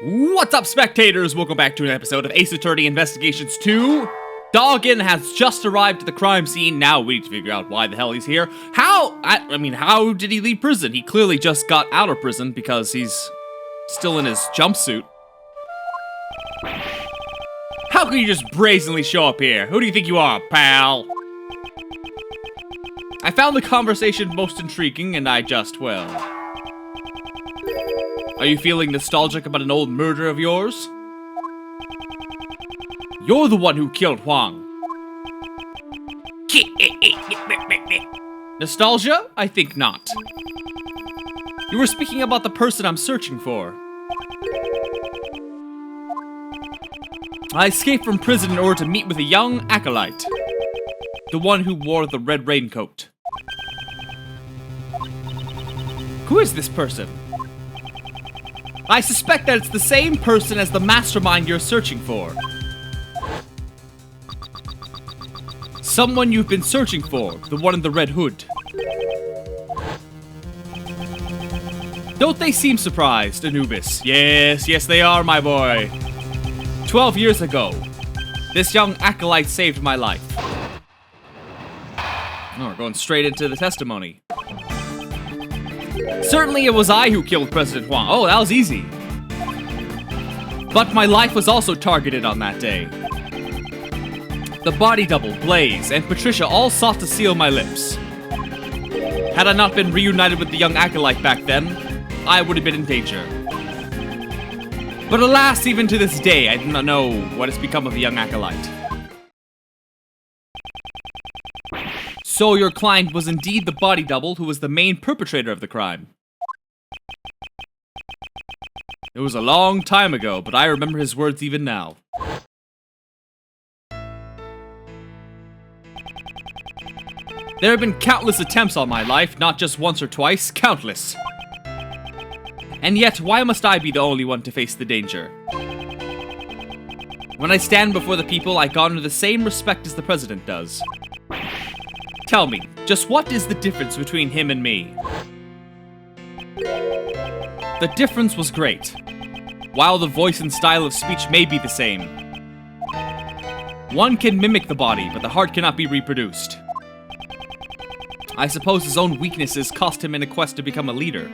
What's up, spectators? Welcome back to an episode of Ace Attorney Investigations 2. Doggin has just arrived at the crime scene. Now we need to figure out why the hell he's here. How did he leave prison? He clearly just got out of prison because he's still in his jumpsuit. How can you just brazenly show up here? Who do you think you are, pal? I found the conversation most intriguing, and I just, well... Are you feeling nostalgic about an old murder of yours? You're the one who killed Huang. Nostalgia? I think not. You were speaking about the person I'm searching for. I escaped from prison in order to meet with a young acolyte. The one who wore the red raincoat. Who is this person? I suspect that it's the same person as the mastermind you're searching for. Someone you've been searching for, the one in the red hood. Don't they seem surprised, Anubis? Yes, they are, my boy. 12 years ago, this young acolyte saved my life. Oh, we're going straight into the testimony. Certainly it was I who killed President Huang. Oh, that was easy. But my life was also targeted on that day. The body double, Blaze, and Patricia all sought to seal my lips. Had I not been reunited with the young acolyte back then, I would have been in danger. But alas, even to this day, I do not know what has become of the young acolyte. So your client was indeed the body double who was the main perpetrator of the crime. It was a long time ago, but I remember his words even now. There have been countless attempts on my life, not just once or twice, countless. And yet, why must I be the only one to face the danger? When I stand before the people, I garner the same respect as the president does. Tell me, just what is the difference between him and me? The difference was great. While the voice and style of speech may be the same. One can mimic the body, but the heart cannot be reproduced. I suppose his own weaknesses cost him in a quest to become a leader.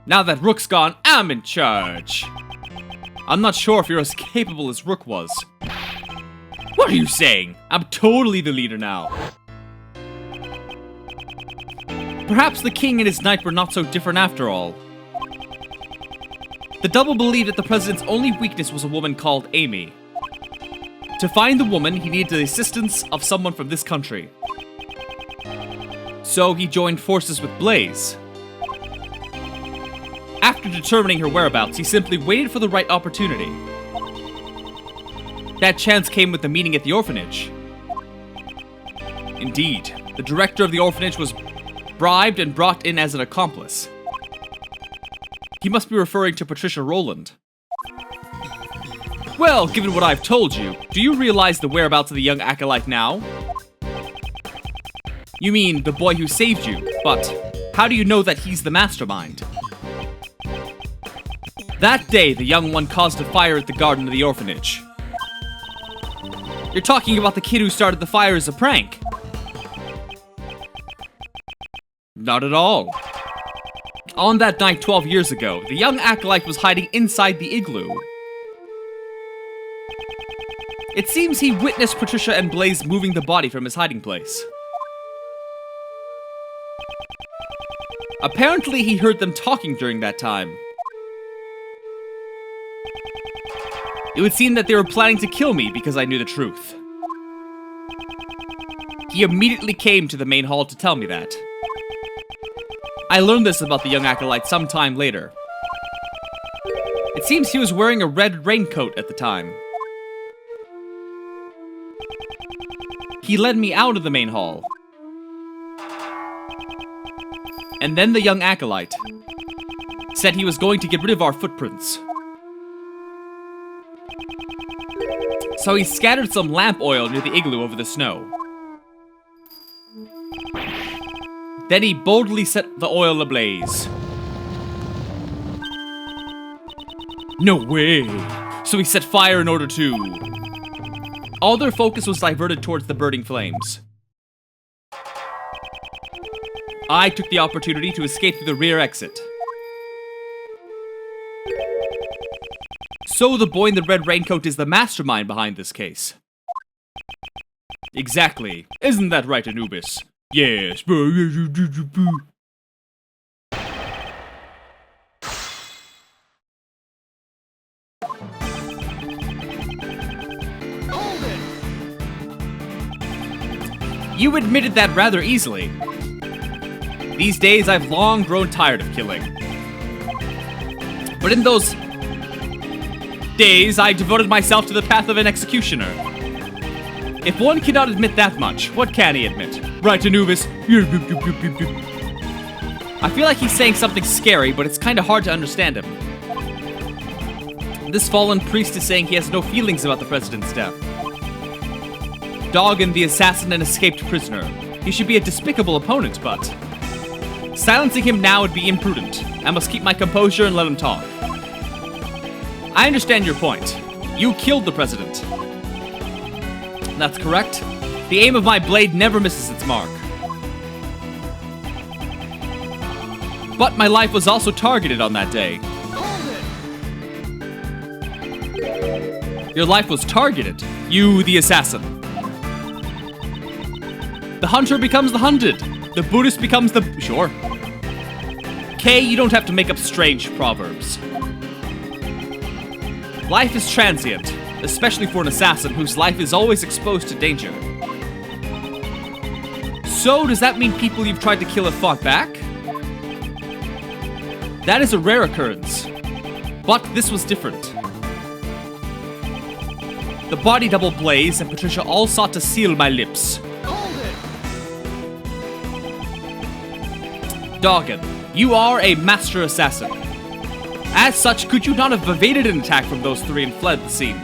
Now that Rook's gone, I'm in charge. I'm not sure if you're as capable as Rook was. What are you saying? I'm totally the leader now. Perhaps the king and his knight were not so different after all. The double believed that the president's only weakness was a woman called Amy. To find the woman, he needed the assistance of someone from this country. So he joined forces with Blaze. After determining her whereabouts, he simply waited for the right opportunity. That chance came with the meeting at the orphanage. Indeed, the director of the orphanage was bribed and brought in as an accomplice. He must be referring to Patricia Rowland. Well, given what I've told you, do you realize the whereabouts of the young acolyte now? You mean the boy who saved you, but how do you know that he's the mastermind? That day, the young one caused a fire at the garden of the orphanage. You're talking about the kid who started the fire as a prank. Not at all. On that night 12 years ago, the young acolyte was hiding inside the igloo. It seems he witnessed Patricia and Blaze moving the body from his hiding place. Apparently, he heard them talking during that time. It would seem that they were planning to kill me because I knew the truth. He immediately came to the main hall to tell me that. I learned this about the young acolyte some time later. It seems he was wearing a red raincoat at the time. He led me out of the main hall. And then the young acolyte said he was going to get rid of our footprints. So he scattered some lamp oil near the igloo over the snow. Then he boldly set the oil ablaze. No way. So he set fire in order to... All their focus was diverted towards the burning flames. I took the opportunity to escape through the rear exit. So the boy in the red raincoat is the mastermind behind this case. Exactly. Isn't that right, Anubis? Yes. You admitted that rather easily. These days, I've long grown tired of killing. But in those days, I devoted myself to the path of an executioner. If one cannot admit that much, what can he admit? Right, Anubis? I feel like he's saying something scary, but it's kinda hard to understand him. This fallen priest is saying he has no feelings about the president's death. Doggin, the assassin and escaped prisoner. He should be a despicable opponent, but... silencing him now would be imprudent. I must keep my composure and let him talk. I understand your point. You killed the president. That's correct. The aim of my blade never misses its mark. But my life was also targeted on that day. Your life was targeted. You, the assassin. The hunter becomes the hunted. The Buddhist becomes the... Sure. Kay, you don't have to make up strange proverbs. Life is transient, especially for an assassin whose life is always exposed to danger. So, does that mean people you've tried to kill have fought back? That is a rare occurrence. But this was different. The body double Blaze and Patricia all sought to seal my lips. Doggin, you are a master assassin. As such, could you not have evaded an attack from those three and fled the scene?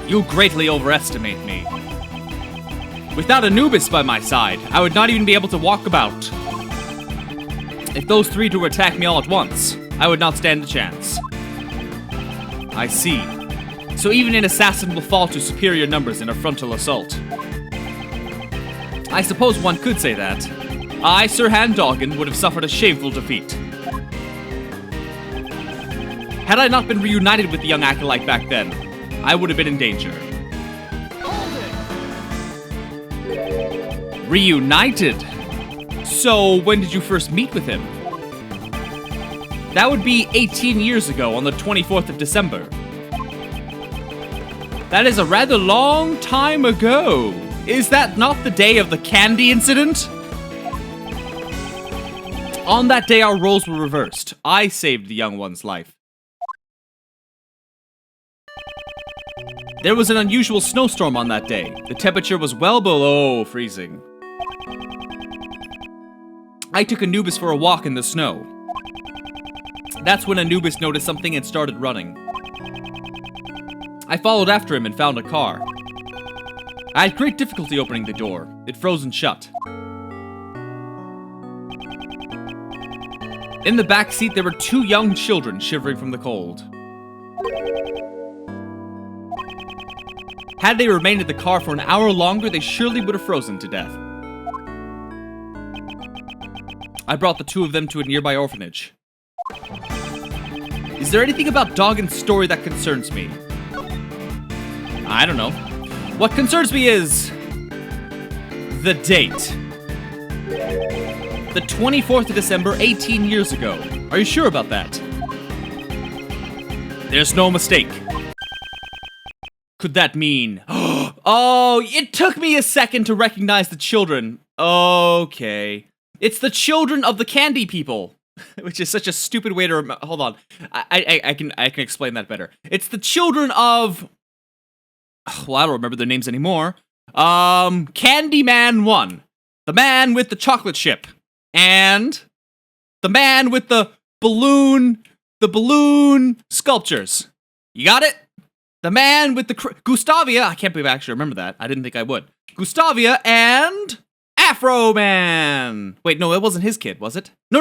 You greatly overestimate me. Without Anubis by my side, I would not even be able to walk about. If those three were to attack me all at once, I would not stand a chance. I see. So even an assassin will fall to superior numbers in a frontal assault. I suppose one could say that. I, Sir Doggin, would have suffered a shameful defeat. Had I not been reunited with the young acolyte back then, I would have been in danger. Reunited? So, when did you first meet with him? That would be 18 years ago, on the 24th of December. That is a rather long time ago. Is that not the day of the candy incident? On that day, our roles were reversed. I saved the young one's life. There was an unusual snowstorm on that day. The temperature was well below freezing. I took Anubis for a walk in the snow. That's when Anubis noticed something and started running. I followed after him and found a car. I had great difficulty opening the door. It frozen shut. In the back seat, there were two young children shivering from the cold. Had they remained in the car for an hour longer, they surely would have frozen to death. I brought the two of them to a nearby orphanage. Is there anything about Doggin's story that concerns me? I don't know. What concerns me is... the date. The 24th of December, 18 years ago. Are you sure about that? There's no mistake. Could that mean... Oh, it took me a second to recognize the children. Okay. It's the children of the candy people. Which is such a stupid way to remember. Hold on. I can explain that better. It's the children of... Well, I don't remember their names anymore. Candyman 1. The man with the chocolate ship. And... the man with the balloon sculptures. You got it? The man with the... Gustavia. I can't believe I actually remember that. I didn't think I would. Gustavia and... Afro Man! Wait, no, it wasn't his kid, was it? No.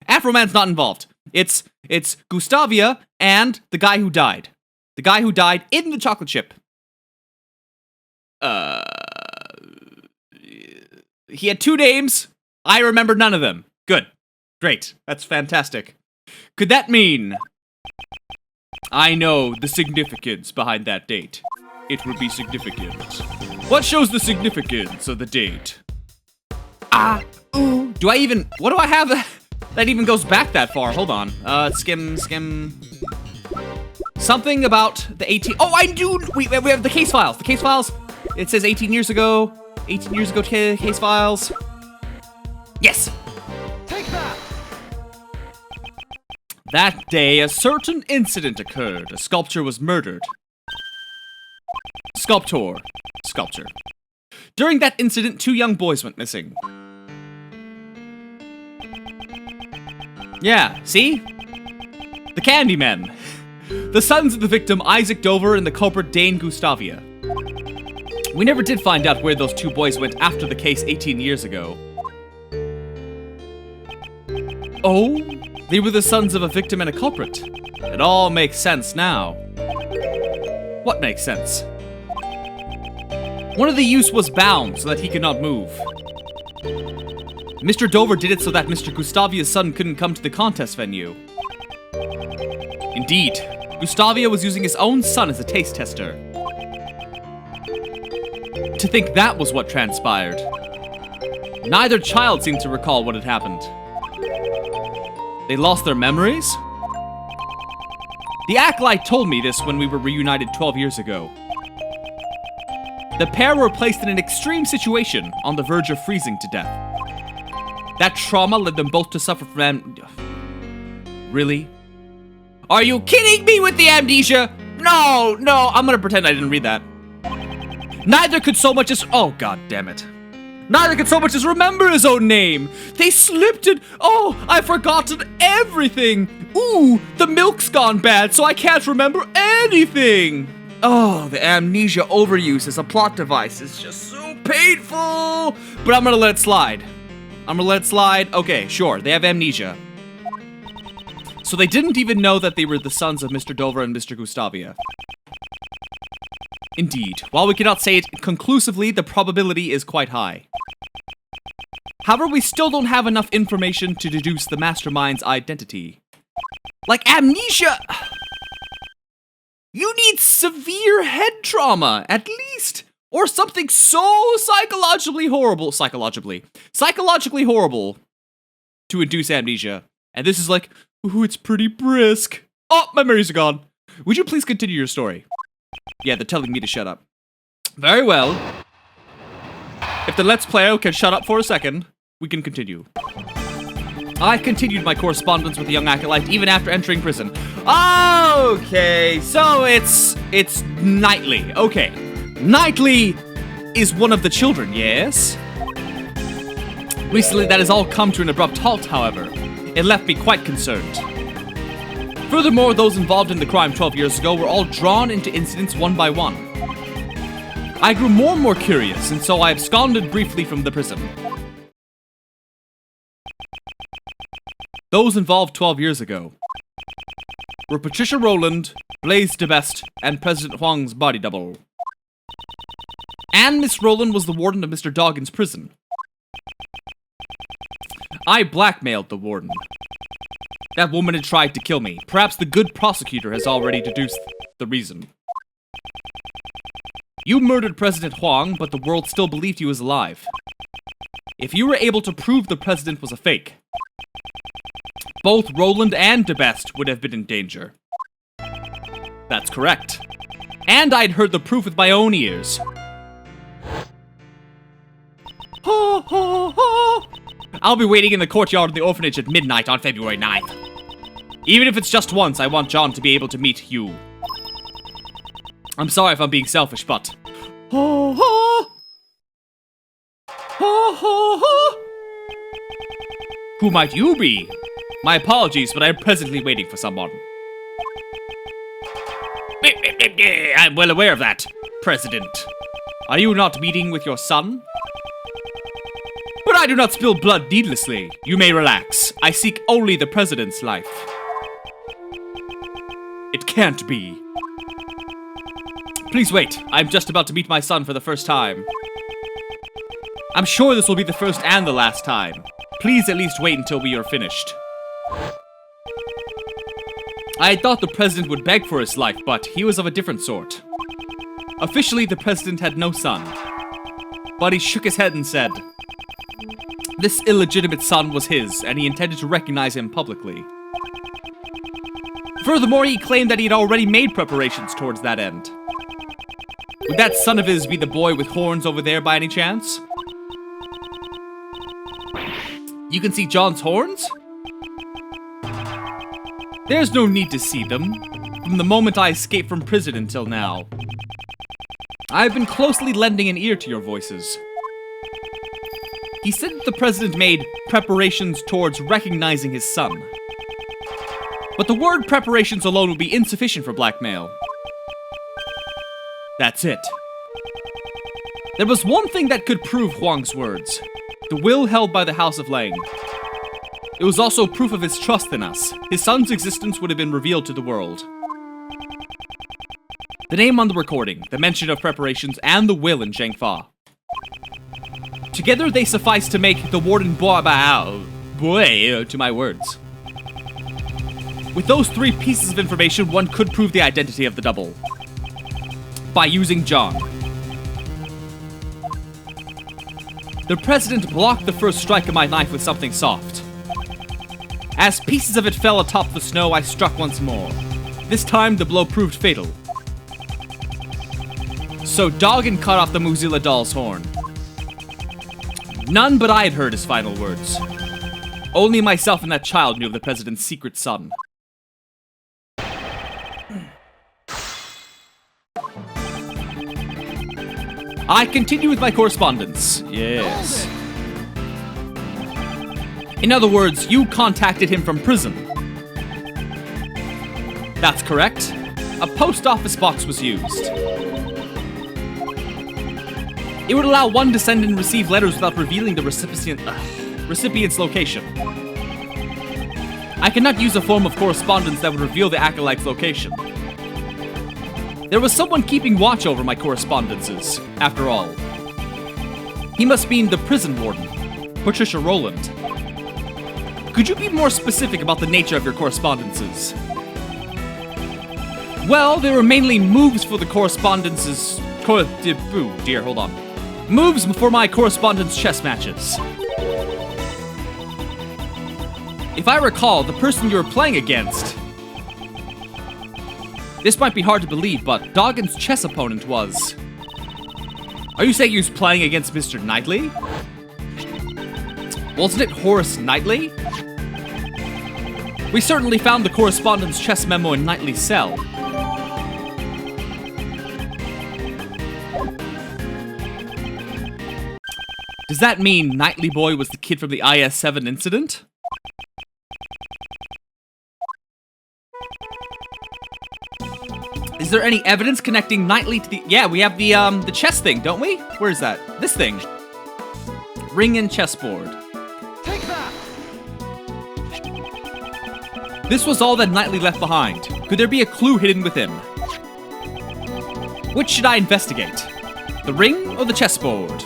Afro Man's not involved. It's Gustavia and the guy who died. The guy who died in the chocolate chip. He had 2 names. I remember none of them. Good. Great. That's fantastic. Could that mean I know the significance behind that date? It would be significant. What shows the significance of the date? Do I even... What do I have that even goes back that far? Hold on. Skim. Something about the 18... Oh, I do... We have the case files. The case files. It says 18 years ago. 18 years ago case files. Yes! Take that! That day, a certain incident occurred. A sculptor was murdered. Sculptor. During that incident, 2 young boys went missing. Yeah, see? The Candymen. The sons of the victim, Isaac Dover, and the culprit, Dane Gustavia. We never did find out where those 2 boys went after the case 18 years ago. Oh, they were the sons of a victim and a culprit. It all makes sense now. What makes sense? One of the youths was bound so that he could not move. Mr. Dover did it so that Mr. Gustavia's son couldn't come to the contest venue. Indeed, Gustavia was using his own son as a taste tester. To think that was what transpired. Neither child seemed to recall what had happened. They lost their memories? The acolyte told me this when we were reunited 12 years ago. The pair were placed in an extreme situation on the verge of freezing to death. That trauma led them both to suffer from Really? Are you kidding me with the amnesia? No, I'm gonna pretend I didn't read that. Neither could so much as... Oh, god damn it. Neither could so much as remember his own name. They slipped it. Oh, I've forgotten everything. Ooh, the milk's gone bad, so I can't remember anything. Oh, the amnesia overuse as a plot device is just so painful. But I'm gonna let it slide. Okay, sure, they have amnesia. So they didn't even know that they were the sons of Mr. Dover and Mr. Gustavia. Indeed, while we cannot say it conclusively, the probability is quite high. However, we still don't have enough information to deduce the mastermind's identity. Like amnesia! You need severe head trauma, at least! Or something so psychologically horrible to induce amnesia. And this is like, ooh, it's pretty brisk. Oh, my memories are gone. Would you please continue your story? Yeah, they're telling me to shut up. Very well. If the Let's Player can shut up for a second, we can continue. I continued my correspondence with the young acolyte even after entering prison. Okay, so it's Knightley. Okay. Knightley is one of the children, yes? Recently, that has all come to an abrupt halt, however. It left me quite concerned. Furthermore, those involved in the crime 12 years ago were all drawn into incidents one by one. I grew more and more curious, and so I absconded briefly from the prison. Those involved 12 years ago were Patricia Rowland, Blaise DeBest, and President Huang's body double. And Miss Rowland was the warden of Mr. Doggin's prison. I blackmailed the warden. That woman had tried to kill me. Perhaps the good prosecutor has already deduced the reason. You murdered President Huang, but the world still believed he was alive. If you were able to prove the president was a fake, both Rowland and DeBest would have been in danger. That's correct. And I'd heard the proof with my own ears. Ho, ho, ho. I'll be waiting in the courtyard of the orphanage at midnight on February 9th. Even if it's just once, I want John to be able to meet you. I'm sorry if I'm being selfish, but... Ho, ho. Ho, ho, ho. Who might you be? My apologies, but I'm presently waiting for someone. I'm well aware of that, President. Are you not meeting with your son? But I do not spill blood needlessly. You may relax. I seek only the president's life. It can't be. Please wait. I'm just about to meet my son for the first time. I'm sure this will be the first and the last time. Please at least wait until we are finished. I had thought the president would beg for his life, but he was of a different sort. Officially, the president had no son. But he shook his head and said, this illegitimate son was his, and he intended to recognize him publicly. Furthermore, he claimed that he had already made preparations towards that end. Would that son of his be the boy with horns over there by any chance? You can see John's horns? There's no need to see them. From the moment I escaped from prison until now, I've been closely lending an ear to your voices. He said that the president made preparations towards recognizing his son. But the word preparations alone would be insufficient for blackmail. That's it. There was one thing that could prove Huang's words. The will held by the House of Lang. It was also proof of his trust in us. His son's existence would have been revealed to the world. The name on the recording, the mention of preparations, and the will in Zhengfa. Together they suffice to make the warden boy to my words. With those three pieces of information, one could prove the identity of the double. By using John. The president blocked the first strike of my knife with something soft. As pieces of it fell atop the snow, I struck once more. This time, the blow proved fatal. So Doggin cut off the Muzilla doll's horn. None but I had heard his final words. Only myself and that child knew of the president's secret son. I continue with my correspondence. Yes. In other words, you contacted him from prison. That's correct. A post office box was used. It would allow one to send and receive letters without revealing the recipient's location. I cannot use a form of correspondence that would reveal the acolyte's location. There was someone keeping watch over my correspondences, after all. He must mean the prison warden, Patricia Rowland. Could you be more specific about the nature of your correspondences? Well, they were mainly moves for the correspondences... hold on. Moves for my correspondence chess matches. If I recall, the person you were playing against... This might be hard to believe, but Doggin's chess opponent was... Are you saying he was playing against Mr. Knightley? Wasn't it Horace Knightley? We certainly found the correspondence chess memo in Knightley's cell. Does that mean Knightley Boy was the kid from the IS-7 incident? Is there any evidence connecting Knightley to the... Yeah, we have the chess thing, don't we? Where is that? This thing. Ring and chessboard. Take that! This was all that Knightley left behind. Could there be a clue hidden within? Which should I investigate? The ring or the chessboard?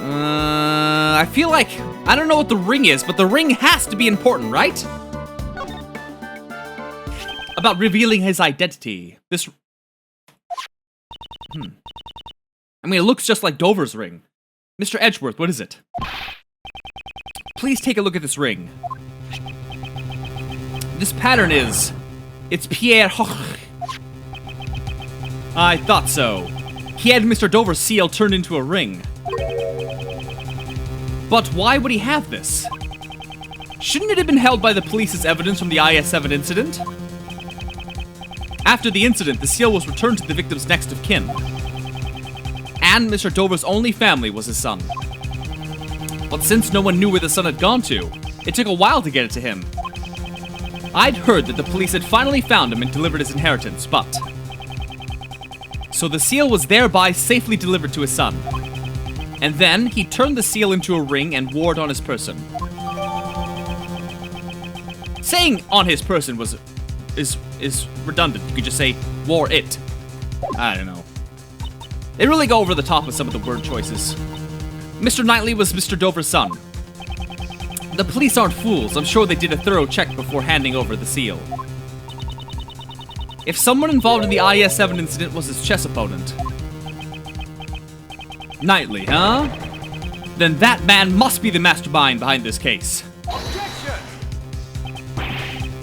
I feel like... I don't know what the ring is, but the ring has to be important, right? About revealing his identity. This... I mean, it looks just like Dover's ring. Mr. Edgeworth, what is it? Please take a look at this ring. This pattern is... It's Pierre Hoch. I thought so. He had Mr. Dover's seal turned into a ring. But why would he have this? Shouldn't it have been held by the police as evidence from the IS-7 incident? After the incident, the seal was returned to the victim's next of kin. And Mr. Dover's only family was his son. But since no one knew where the son had gone to, it took a while to get it to him. I'd heard that the police had finally found him and delivered his inheritance, but... So the seal was thereby safely delivered to his son. And then he turned the seal into a ring and wore it on his person. Saying on his person is redundant. You could just say wore it. I don't know. They really go over the top with some of the word choices. Mr. Knightley was Mr. Dover's son. The police aren't fools. I'm sure they did a thorough check before handing over the seal. If someone involved in the IS-7 incident was his chess opponent. Knightley, huh? Then that man must be the mastermind behind this case. Objection!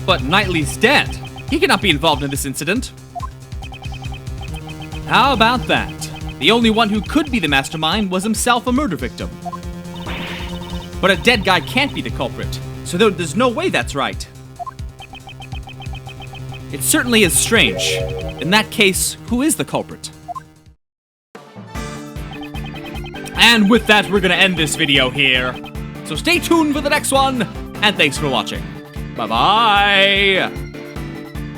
But Knightley's dead. He cannot be involved in this incident. How about that? The only one who could be the mastermind was himself a murder victim. But a dead guy can't be the culprit, so there's no way that's right. It certainly is strange. In that case, who is the culprit? And with that, we're gonna end this video here. So stay tuned for the next one, and thanks for watching. Bye-bye!